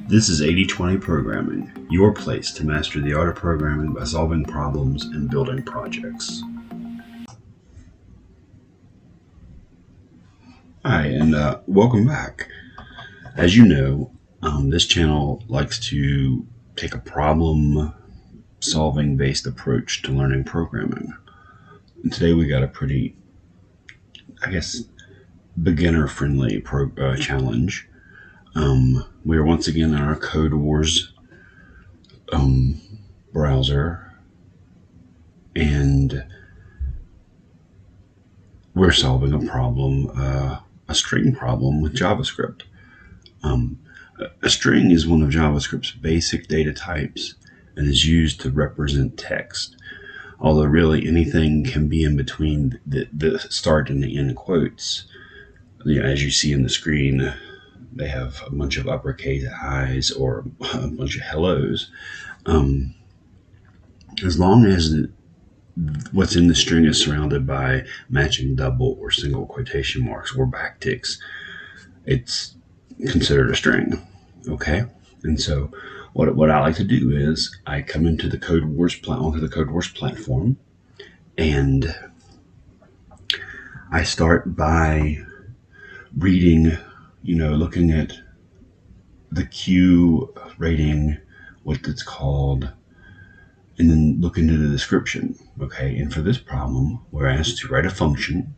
This is 80/20 Programming, your place to master the art of programming by solving problems and building projects. Hi, and welcome back. As you know, this channel likes to take a problem-solving based approach to learning programming. And today we got a pretty, beginner-friendly challenge. We are once again in our codewars browser, and we're solving a problem, a string problem with JavaScript. A string is one of JavaScript's basic data types and is used to represent text. Although really anything can be in between the start and the end quotes. As you see in the screen, they have a bunch of uppercase I's or a bunch of hellos. As long as what's in the string is surrounded by matching double or single quotation marks or backticks, it's considered a string. Okay, and so what I like to do is I come into the onto the codewars platform, and I start by reading, looking at the Q rating, what it's called, and then look into the description. Okay, and for this problem, we're asked to write a function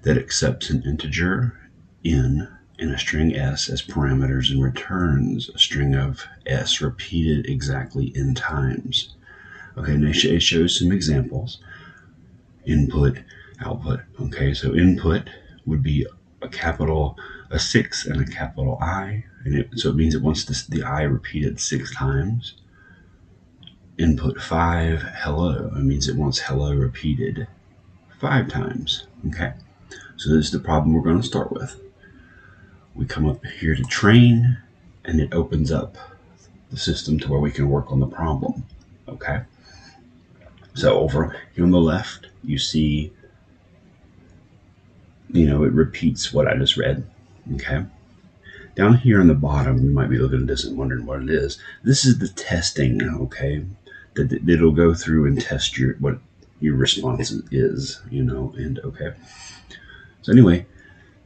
that accepts an integer n and a string s as parameters and returns a string of s repeated exactly n times. Okay, and it shows some examples. Input, output. Okay, so input would be a 6 and a capital I, and so it means it wants the I repeated 6 times. Input 5, hello. It means it wants hello repeated 5 times. Okay, so this is the problem we're going to start with. We come up here to train, and it opens up the system to where we can work on the problem. Okay, so over here on the left, you see, it repeats what I just read. Okay, down here on the bottom, you might be looking at this and wondering what it is. This is the testing. Okay, that it'll go through and test what your response is. And okay. So anyway,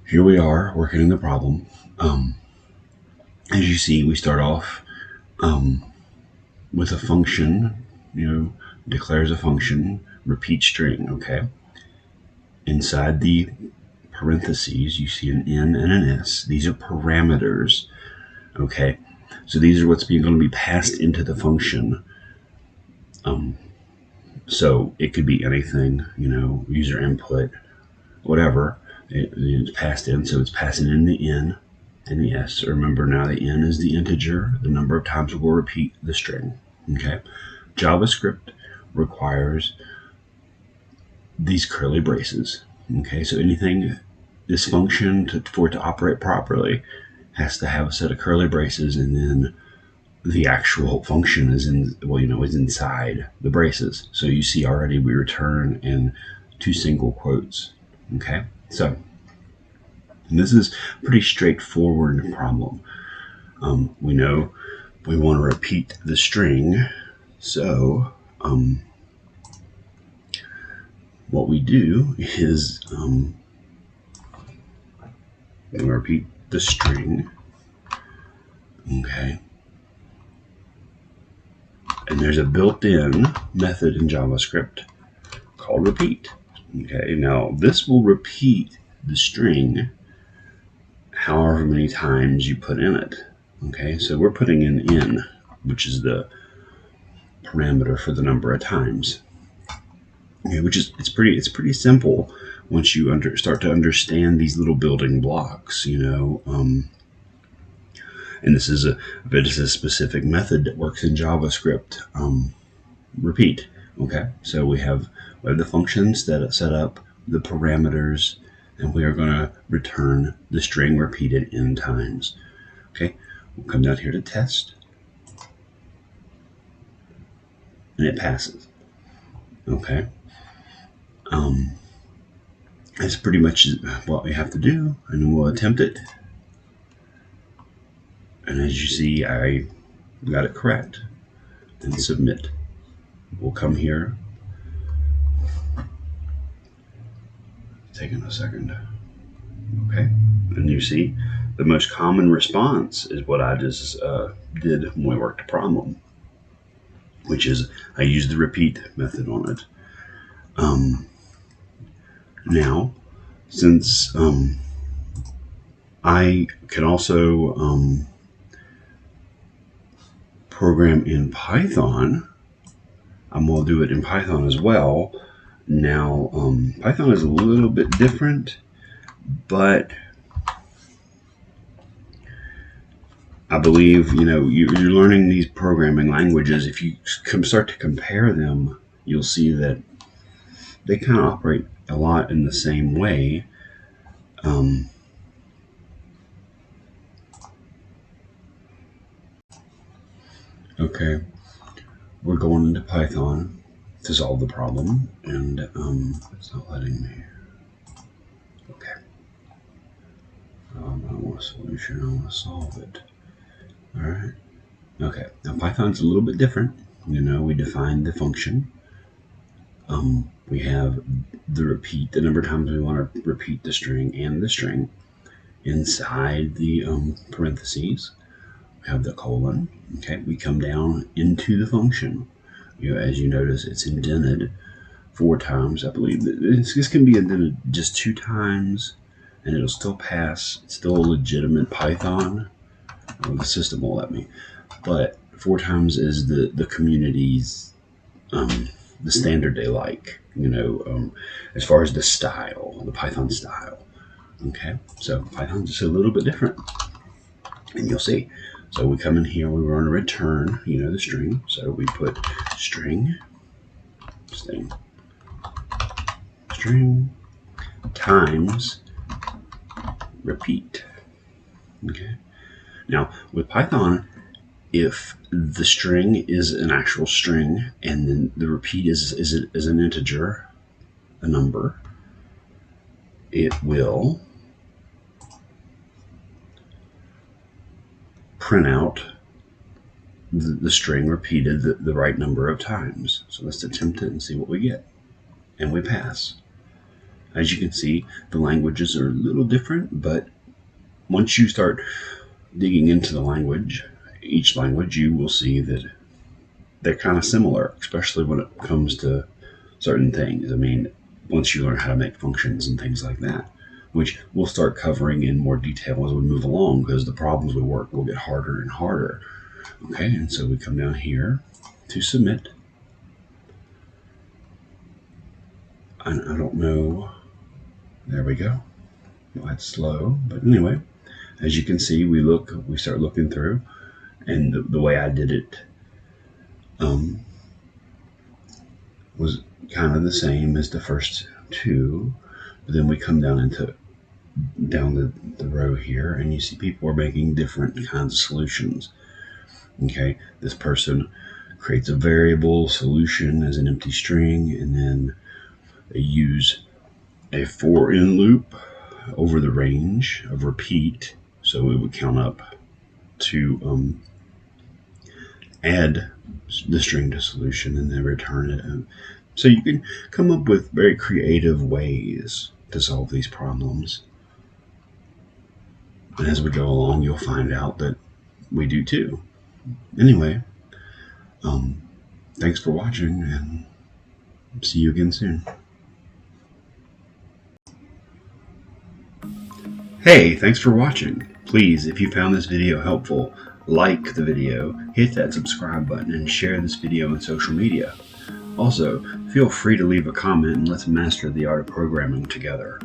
here we are working in the problem. As you see, we start off with a function, declares a function, repeat string, okay? Inside the parentheses, you see an N and an S. These are parameters, okay? So these are what's going to be passed into the function. So it could be anything, user input, whatever. It's passed in, so it's passing in the N and the S. So remember, now the N is the integer, the number of times we'll repeat the string. Okay, JavaScript requires these curly braces. Okay, so this function for it to operate properly has to have a set of curly braces, and then the actual function is inside the braces. So you see already we return in 2 single quotes. Okay, so this is a pretty straightforward problem. We know we want to repeat the string, so what we do is we repeat the string. Okay, and there's a built-in method in JavaScript called repeat. Okay, now this will repeat the string however many times you put in it. Okay, so we're putting in n, which is the parameter for the number of times. Okay, it's pretty simple once you start to understand these little building blocks. And this is a specific method that works in JavaScript. Repeat. Okay, so we have the functions that set up the parameters, and we are going to return the string repeated n times. Okay, we'll come down here to test, and it passes. Okay, that's pretty much what we have to do, and then we'll attempt it. And as you see, I got it correct. And submit. We'll come here. Taking a second. Okay. And you see, the most common response is what I just did when we worked the problem, which is I used the repeat method on it. Now, since I can also program in Python, I'm going to do it in Python as well. Now, Python is a little bit different, but I believe, you're learning these programming languages. If you start to compare them, you'll see that they kind of operate a lot in the same way. Okay, we're going into Python to solve the problem, and it's not letting me. Okay. I don't want a solution, I want to solve it. All right. Okay, now Python's a little bit different. We define the function. We have the repeat, the number of times we want to repeat the string and the string. Inside the parentheses, we have the colon. Okay, we come down into the function. As you notice, it's indented 4 times. I believe this can be indented just 2 times, and it'll still pass. It's still a legitimate Python. Well, the system will let me, but 4 times is the community's the standard they like. As far as the style, the Python style. Okay, so Python's just a little bit different, and you'll see. So we come in here, we want to return, the string. So we put string times repeat. Okay. Now with Python, if the string is an actual string and then the repeat is an integer, a number, it will print out the string repeated the right number of times. So let's attempt it and see what we get. And we pass. As you can see, the languages are a little different, but once you start digging into the language, each language, you will see that they're kind of similar, especially when it comes to certain things. I mean, once you learn how to make functions and things like that, which we'll start covering in more detail as we move along, because the problems we work will get harder and harder. Okay, and so we come down here to submit. And I don't know, there we go. Well, that's slow, but anyway, as you can see, we start looking through, and the way I did it was kind of the same as the first 2, but then we come down the row here, and you see people are making different kinds of solutions. Okay, this person creates a variable solution as an empty string, and then they use a for in loop over the range of repeat, so it would count up to add the string to solution and then return it. So you can come up with very creative ways to solve these problems. And as we go along, you'll find out that we do too. Anyway, thanks for watching, and see you again soon. Hey, thanks for watching. Please, if you found this video helpful, like the video, hit that subscribe button, and share this video on social media. Also, feel free to leave a comment, and let's master the art of programming together.